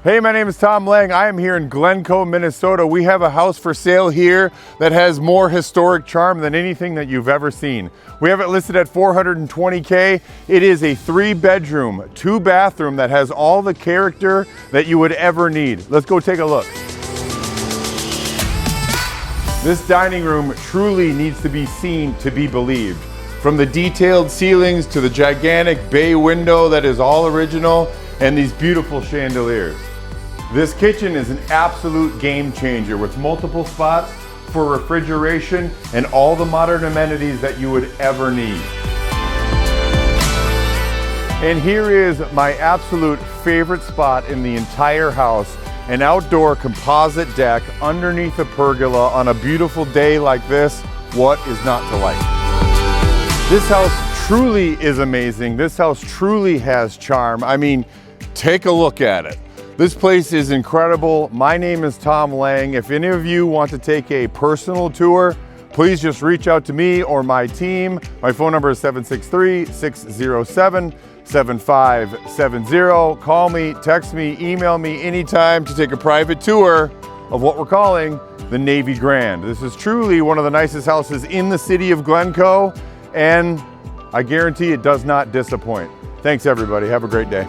Hey, my name is Tom Laing. I am here in Glencoe, Minnesota. We have a house for sale here that has more historic charm than anything that you've ever seen. We have it listed at $420K. It is a 3-bedroom, 2-bathroom that has all the character that you would ever need. Let's go take a look. This dining room truly needs to be seen to be believed. From the detailed ceilings to the gigantic bay window that is all original and these beautiful chandeliers. This kitchen is an absolute game changer with multiple spots for refrigeration and all the modern amenities that you would ever need. And here is my absolute favorite spot in the entire house, an outdoor composite deck underneath a pergola on a beautiful day like this. What is not to like? This house truly is amazing. This house truly has charm. I mean, take a look at it. This place is incredible. My name is Tom Laing. If any of you want to take a personal tour, please just reach out to me or my team. My phone number is 763-607-7570. Call me, text me, email me anytime to take a private tour of what we're calling the Navy Grand. This is truly one of the nicest houses in the city of Glencoe, and I guarantee it does not disappoint. Thanks everybody, have a great day.